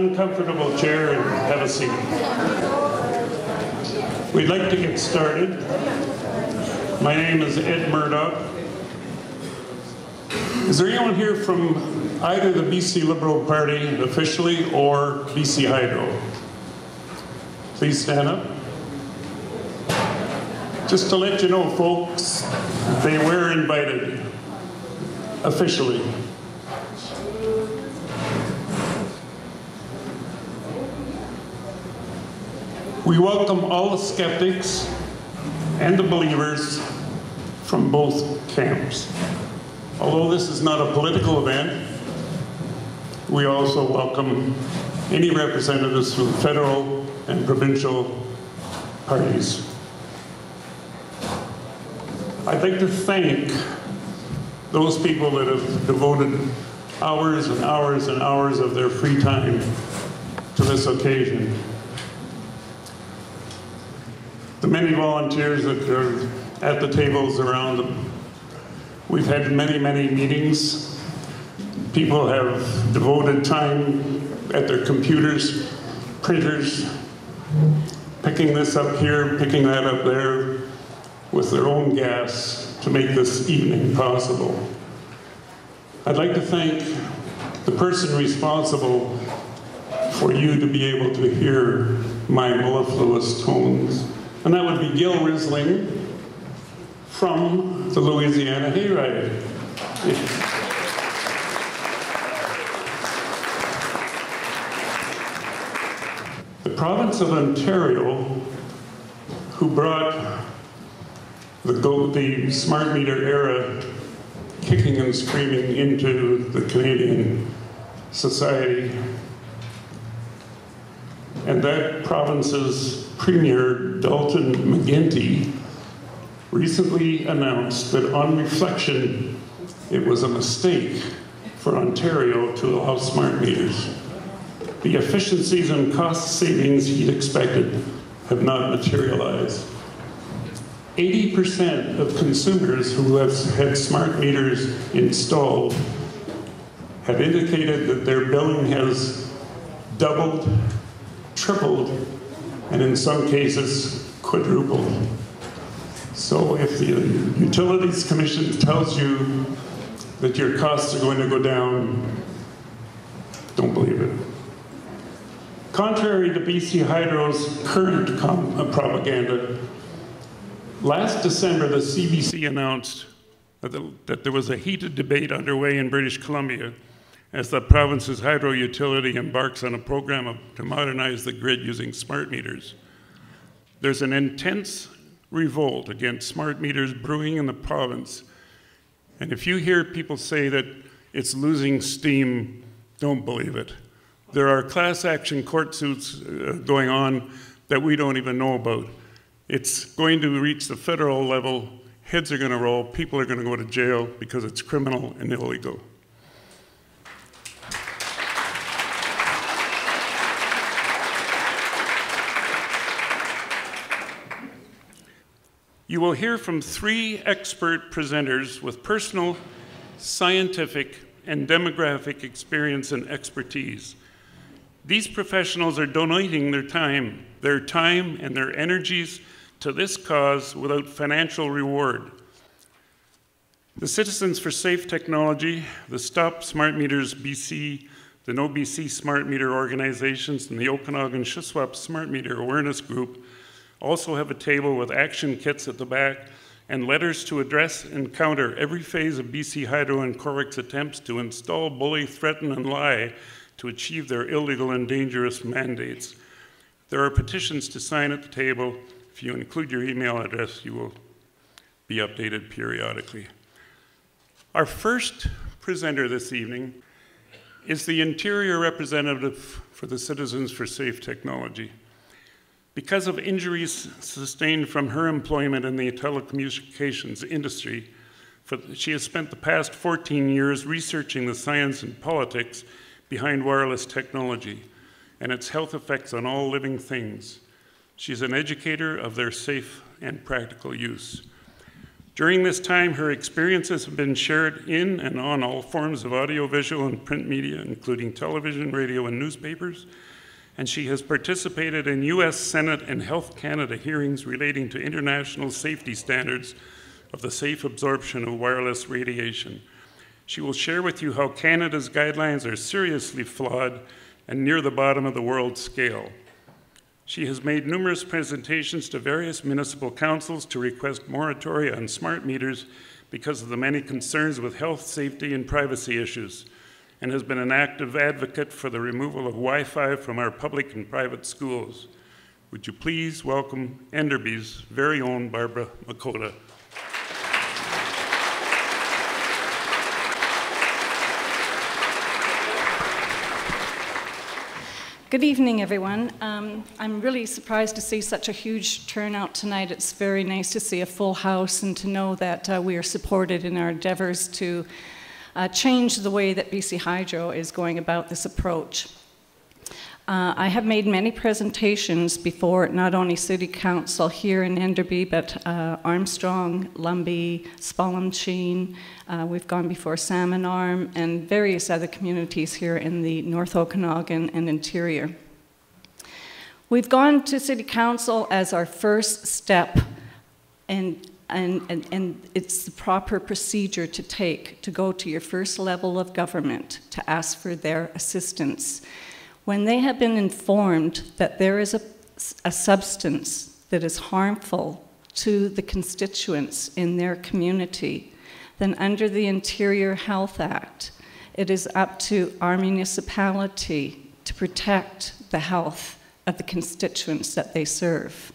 uncomfortable chair and have a seat. We'd like to get started. My name is Ed Murdoch. Is there anyone here from either the BC Liberal Party officially or BC Hydro? Please stand up. Just to let you know, folks, they were invited officially. We welcome all the skeptics and the believers from both camps. Although this is not a political event, we also welcome any representatives from federal and provincial parties. I'd like to thank those people that have devoted hours and hours and hours of their free time to this occasion. The many volunteers that are at the tables around them. We've had many, many meetings. People have devoted time at their computers, printers, picking this up here, picking that up there, with their own gas to make this evening possible. I'd like to thank the person responsible for you to be able to hear my mellifluous tones, and that would be Gil Risling from the Louisiana Hayride. The province of Ontario, who brought the smart meter era kicking and screaming into the Canadian society, and that province's Premier Dalton McGuinty recently announced that on reflection, it was a mistake for Ontario to allow smart meters. The efficiencies and cost savings he'd expected have not materialized. 80% of consumers who have had smart meters installed have indicated that their billing has doubled, tripled, and in some cases, quadrupled. So if the Utilities Commission tells you that your costs are going to go down, don't believe it. Contrary to BC Hydro's current propaganda, last December, the CBC announced that there was a heated debate underway in British Columbia as the province's hydro utility embarks on a program to modernize the grid using smart meters. There's an intense revolt against smart meters brewing in the province. And if you hear people say that it's losing steam, don't believe it. There are class action court suits going on that we don't even know about. It's going to reach the federal level, heads are going to roll, people are going to go to jail because it's criminal and illegal. You will hear from 3 expert presenters with personal, scientific, and demographic experience and expertise. These professionals are donating their time and their energies to this cause without financial reward. The Citizens for Safe Technology, the Stop Smart Meters BC, the No BC Smart Meter organizations, and the Okanagan Shuswap Smart Meter Awareness Group also have a table with action kits at the back and letters to address and counter every phase of BC Hydro and Corwick's attempts to install, bully, threaten, and lie to achieve their illegal and dangerous mandates. There are petitions to sign at the table. If you include your email address, you will be updated periodically. Our first presenter this evening is the Interior Representative for the Citizens for Safe Technology. Because of injuries sustained from her employment in the telecommunications industry, she has spent the past 14 years researching the science and politics behind wireless technology and its health effects on all living things. She's an educator of their safe and practical use. During this time, her experiences have been shared in and on all forms of audiovisual and print media, including television, radio, and newspapers, and she has participated in US Senate and Health Canada hearings relating to international safety standards of the safe absorption of wireless radiation. She will share with you how Canada's guidelines are seriously flawed and near the bottom of the world scale. She has made numerous presentations to various municipal councils to request moratoria on smart meters because of the many concerns with health, safety, and privacy issues, and has been an active advocate for the removal of Wi-Fi from our public and private schools. Would you please welcome Enderby's very own Barbara Makota. Good evening, everyone. I'm really surprised to see such a huge turnout tonight. It's very nice to see a full house and to know that we are supported in our endeavors to change the way that BC Hydro is going about this approach. I have made many presentations before, not only City Council here in Enderby, but Armstrong, Lumbee, Spalumcheen. We've gone before Salmon Arm and various other communities here in the North Okanagan and interior. We've gone to City Council as our first step, and it's the proper procedure to take to go to your first level of government to ask for their assistance. When they have been informed that there is a substance that is harmful to the constituents in their community, then under the Interior Health Act, it is up to our municipality to protect the health of the constituents that they serve.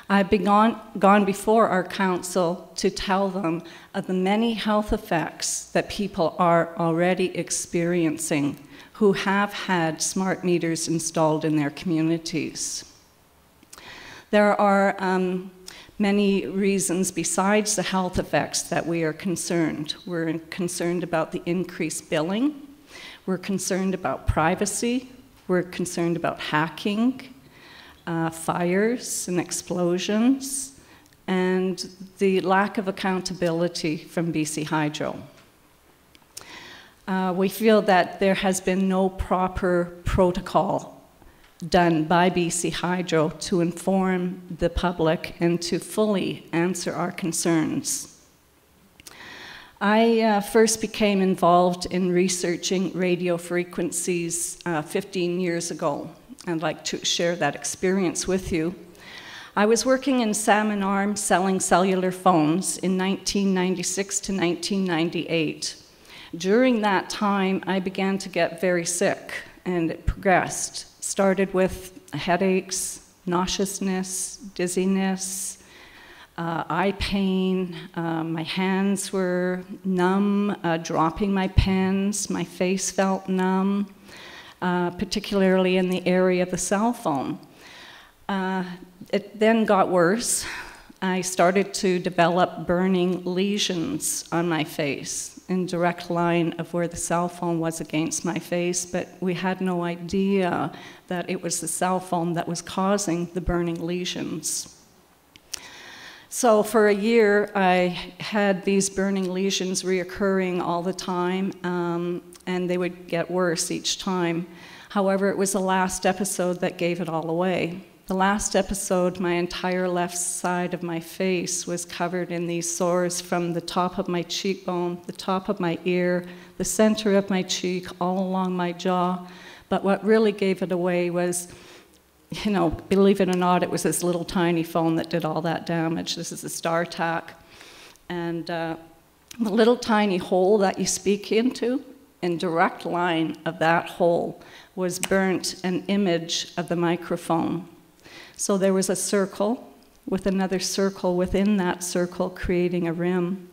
I've been gone before our council to tell them of the many health effects that people are already experiencing who have had smart meters installed in their communities. There are many reasons besides the health effects that we are concerned. We're concerned about the increased billing. We're concerned about privacy. We're concerned about hacking, fires and explosions, and the lack of accountability from BC Hydro. We feel that there has been no proper protocol done by BC Hydro to inform the public and to fully answer our concerns. I first became involved in researching radio frequencies 15 years ago. I'd like to share that experience with you. I was working in Salmon Arm selling cellular phones in 1996 to 1998. During that time, I began to get very sick, and it progressed. Started with headaches, nauseousness, dizziness, eye pain. My hands were numb, dropping my pens. My face felt numb, particularly in the area of the cell phone. It then got worse. I started to develop burning lesions on my face in direct line of where the cell phone was against my face, but we had no idea that it was the cell phone that was causing the burning lesions. So for a year, I had these burning lesions reoccurring all the time, and they would get worse each time. However, it was the last episode that gave it all away. The last episode, my entire left side of my face was covered in these sores from the top of my cheekbone, the top of my ear, the center of my cheek, all along my jaw. But what really gave it away was, you know, believe it or not, it was this little tiny phone that did all that damage. This is a StarTAC. And the little tiny hole that you speak into, in direct line of that hole, was burnt an image of the microphone. So there was a circle with another circle within that circle creating a rim.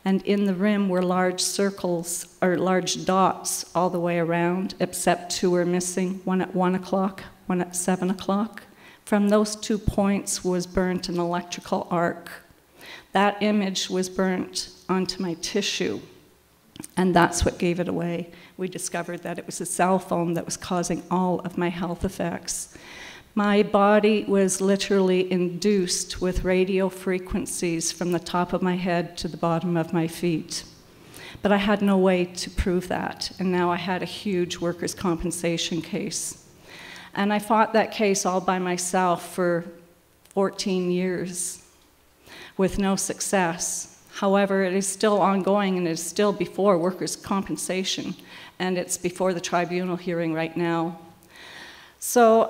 And in the rim were large circles, or large dots all the way around, except two were missing, one at 1 o'clock, one at 7 o'clock. From those 2 points was burnt an electrical arc. That image was burnt onto my tissue, and that's what gave it away. We discovered that it was a cell phone that was causing all of my health effects. My body was literally induced with radio frequencies from the top of my head to the bottom of my feet. But I had no way to prove that, and now I had a huge workers' compensation case. And I fought that case all by myself for 14 years with no success. However, it is still ongoing, and it is still before workers' compensation, and it's before the tribunal hearing right now. So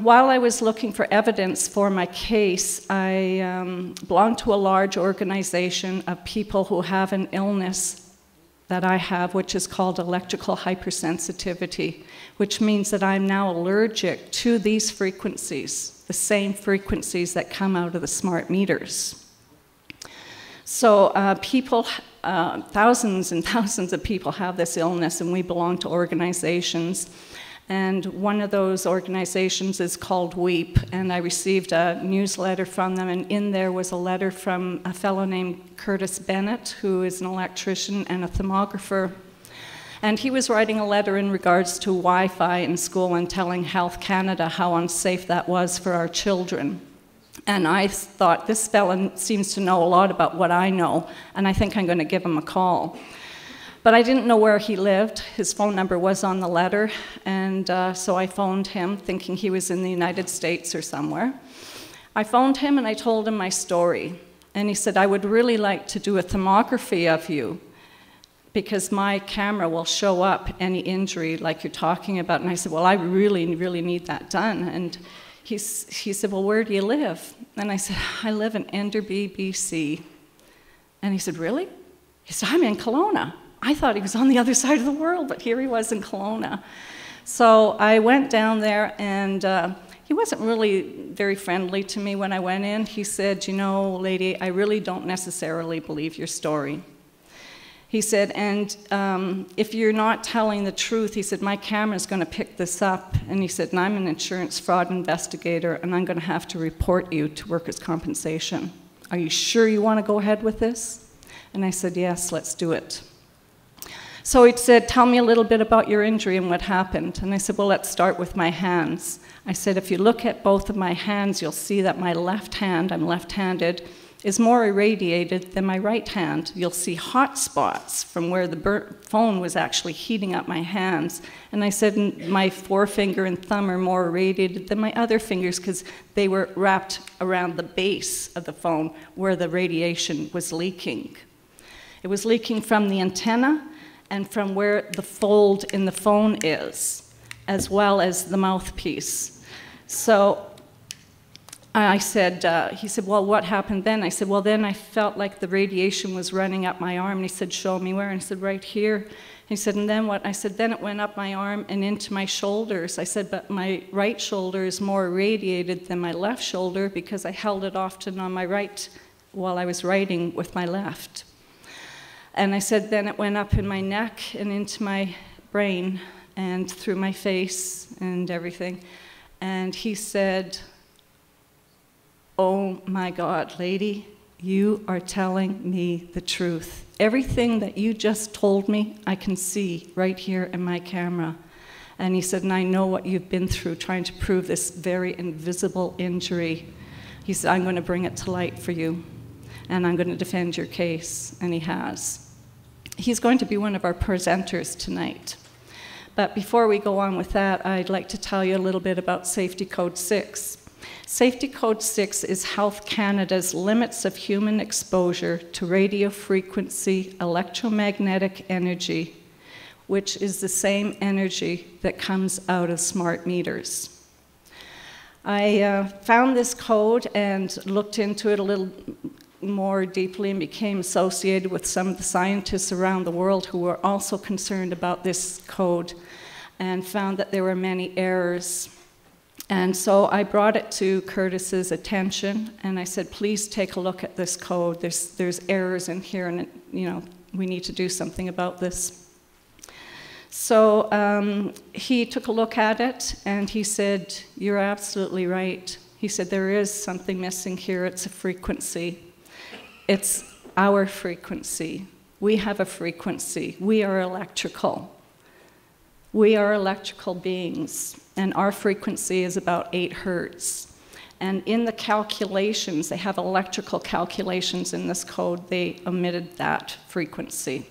while I was looking for evidence for my case, I belonged to a large organization of people who have an illness that I have, which is called electrical hypersensitivity, which means that I'm now allergic to these frequencies, the same frequencies that come out of the smart meters. So people, thousands and thousands of people have this illness, and we belong to organizations. And one of those organizations is called WEEP, and I received a newsletter from them, and in there was a letter from a fellow named Curtis Bennett, who is an electrician and a thermographer. And he was writing a letter in regards to Wi-Fi in school and telling Health Canada how unsafe that was for our children. And I thought, this fellow seems to know a lot about what I know, and I think I'm going to give him a call. But I didn't know where he lived. His phone number was on the letter, and so I phoned him, thinking he was in the United States or somewhere. I phoned him and I told him my story. And he said, I would really like to do a thermography of you, because my camera will show up any injury like you're talking about. And I said, well, I really, really need that done. And he said, well, where do you live? And I said, I live in Enderby, BC. And he said, really? He said, I'm in Kelowna. I thought he was on the other side of the world, but here he was in Kelowna. So I went down there, and he wasn't really very friendly to me when I went in. He said, you know, lady, I really don't necessarily believe your story. He said, and if you're not telling the truth, he said, my camera's going to pick this up. And he said, and I'm an insurance fraud investigator, and I'm going to have to report you to workers' compensation. Are you sure you want to go ahead with this? And I said, yes, let's do it. So he said, tell me a little bit about your injury and what happened. And I said, well, let's start with my hands. I said, if you look at both of my hands, you'll see that my left hand, I'm left-handed, is more irradiated than my right hand. You'll see hot spots from where the phone was actually heating up my hands. And I said, my forefinger and thumb are more irradiated than my other fingers because they were wrapped around the base of the phone where the radiation was leaking. It was leaking from the antenna and from where the fold in the phone is, as well as the mouthpiece. So I said, he said, well, what happened then? I said, well, then I felt like the radiation was running up my arm. And he said, show me where. And I said, right here. He said, and then what? I said, then it went up my arm and into my shoulders. I said, but my right shoulder is more irradiated than my left shoulder because I held it often on my right while I was writing with my left. And I said, then it went up in my neck and into my brain and through my face and everything. And he said, oh my God, lady, you are telling me the truth. Everything that you just told me, I can see right here in my camera. And he said, and I know what you've been through trying to prove this very invisible injury. He said, I'm going to bring it to light for you, and I'm going to defend your case. And he has. He's going to be one of our presenters tonight. But before we go on with that, I'd like to tell you a little bit about Safety Code 6. Safety Code 6 is Health Canada's limits of human exposure to radio frequency electromagnetic energy, which is the same energy that comes out of smart meters. I found this code and looked into it a little more deeply and became associated with some of the scientists around the world who were also concerned about this code and found that there were many errors. And so I brought it to Curtis's attention, and I said, please take a look at this code. There's errors in here, and we need to do something about this. So he took a look at it, and he said, you're absolutely right. He said, there is something missing here. It's a frequency. It's our frequency. We have a frequency. We are electrical. We are electrical beings. and our frequency is about 8 hertz. And in the calculations, they have electrical calculations in this code, they omitted that frequency.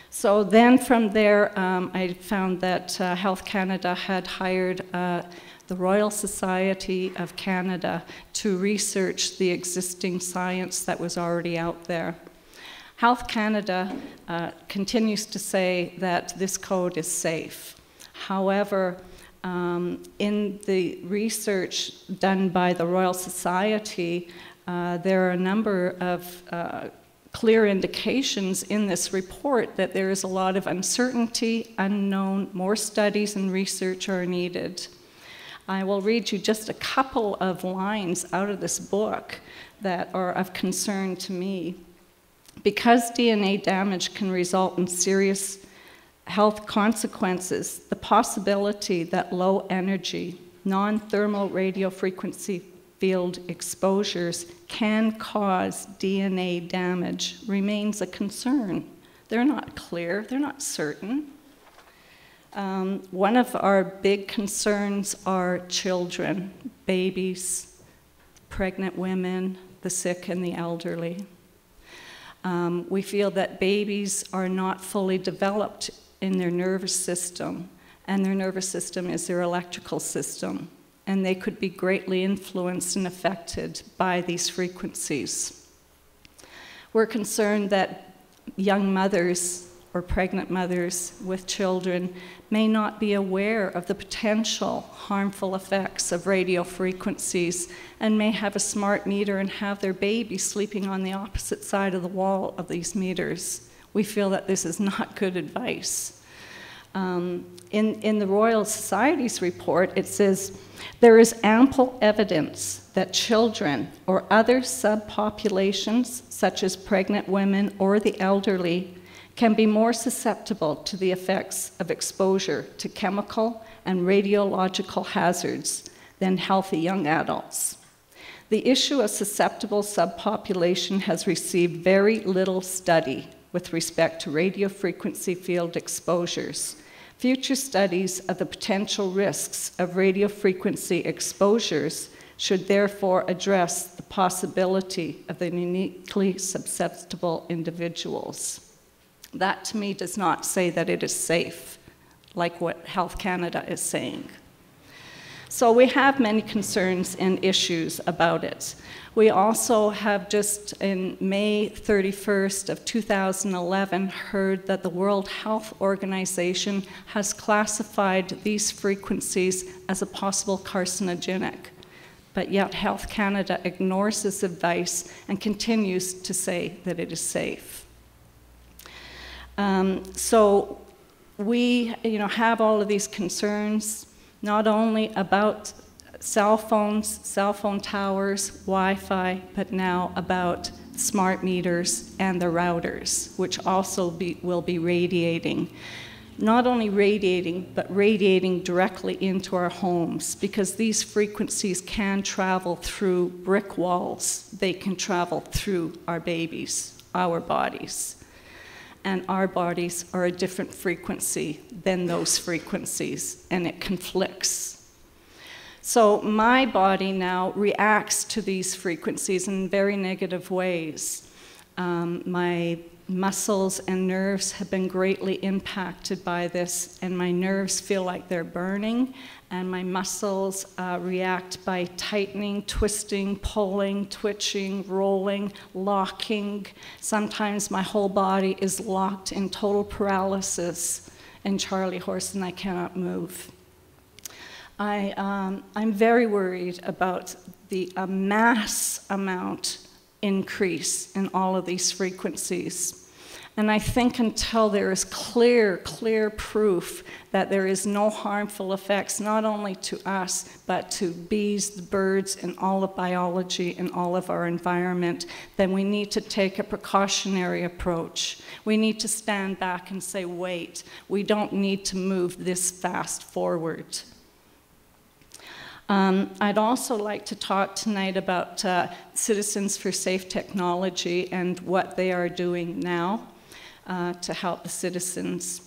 So then from there, I found that Health Canada had hired the Royal Society of Canada to research the existing science that was already out there. Health Canada continues to say that this code is safe. However, in the research done by the Royal Society, there are a number of clear indications in this report that there is a lot of uncertainty, unknown, more studies and research are needed. I will read you just a couple of lines out of this book that are of concern to me. Because DNA damage can result in serious health consequences, the possibility that low energy, non-thermal radio frequency field exposures can cause DNA damage remains a concern. They're not clear, they're not certain. One of our big concerns are children, babies, pregnant women, the sick and the elderly. We feel that babies are not fully developed in their nervous system, and their nervous system is their electrical system, and they could be greatly influenced and affected by these frequencies. We're concerned that young mothers or pregnant mothers with children may not be aware of the potential harmful effects of radio frequencies and may have a smart meter and have their baby sleeping on the opposite side of the wall of these meters. We feel that this is not good advice. In the Royal Society's report, it says, there is ample evidence that children or other subpopulations, such as pregnant women or the elderly, can be more susceptible to the effects of exposure to chemical and radiological hazards than healthy young adults. The issue of susceptible subpopulation has received very little study with respect to radio frequency field exposures. Future studies of the potential risks of radio frequency exposures should therefore address the possibility of the uniquely susceptible individuals. That to me does not say that it is safe, like what Health Canada is saying. So we have many concerns and issues about it. We also have just in May 31st of 2011 heard that the World Health Organization has classified these frequencies as a possible carcinogenic. But yet Health Canada ignores this advice and continues to say that it is safe. So we have all of these concerns, not only about cell phones, cell phone towers, Wi-Fi, but now about smart meters and the routers, which also will be radiating. Not only radiating, but radiating directly into our homes, because these frequencies can travel through brick walls. They can travel through our babies, our bodies. And our bodies are a different frequency than those frequencies, and it conflicts. So my body now reacts to these frequencies in very negative ways. My muscles and nerves have been greatly impacted by this, and my nerves feel like they're burning, and my muscles react by tightening, twisting, pulling, twitching, rolling, locking. Sometimes my whole body is locked in total paralysis and Charlie horse, and I cannot move. I'm very worried about the mass amount increase in all of these frequencies. And I think until there is clear proof that there is no harmful effects, not only to us, but to bees, the birds, and all of biology and all of our environment, then we need to take a precautionary approach. We need to stand back and say, wait, we don't need to move this fast forward. I'd also like to talk tonight about Citizens for Safe Technology and what they are doing now to help the citizens.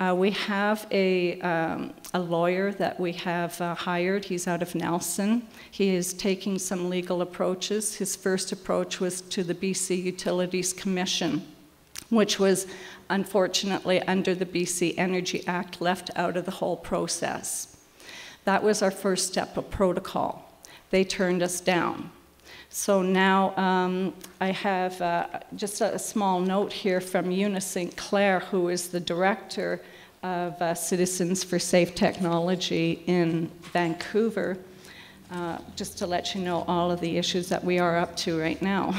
We have a lawyer that we have hired. He's out of Nelson. He is taking some legal approaches. His first approach was to the BC Utilities Commission, which was unfortunately under the BC Energy Act left out of the whole process. That was our first step of protocol. They turned us down. So now I have just a small note here from Una St. Clair, who is the director of Citizens for Safe Technology in Vancouver, just to let you know all of the issues that we are up to right now.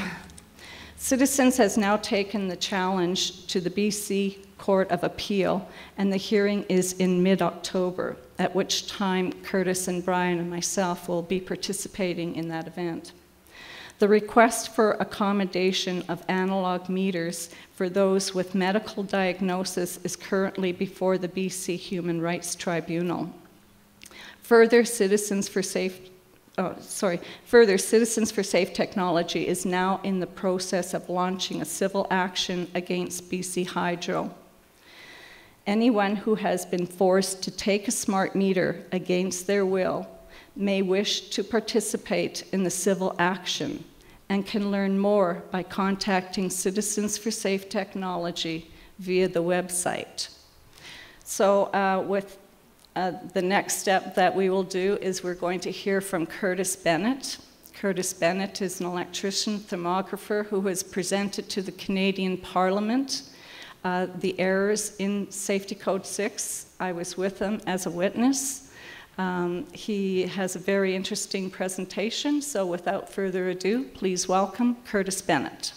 Citizens has now taken the challenge to the BC Court of Appeal, and the hearing is in mid-October, at which time Curtis and Brian and myself will be participating in that event. The request for accommodation of analog meters for those with medical diagnosis is currently before the BC Human Rights Tribunal. Further, Citizens for Safe Technology is now in the process of launching a civil action against BC Hydro. Anyone who has been forced to take a smart meter against their will may wish to participate in the civil action and can learn more by contacting Citizens for Safe Technology via the website. So the next step that we will do is we're going to hear from Curtis Bennett. Curtis Bennett is an electrician thermographer who has presented to the Canadian Parliament the errors in Safety Code 6. I was with him as a witness. He has a very interesting presentation, so without further ado, please welcome Curtis Bennett.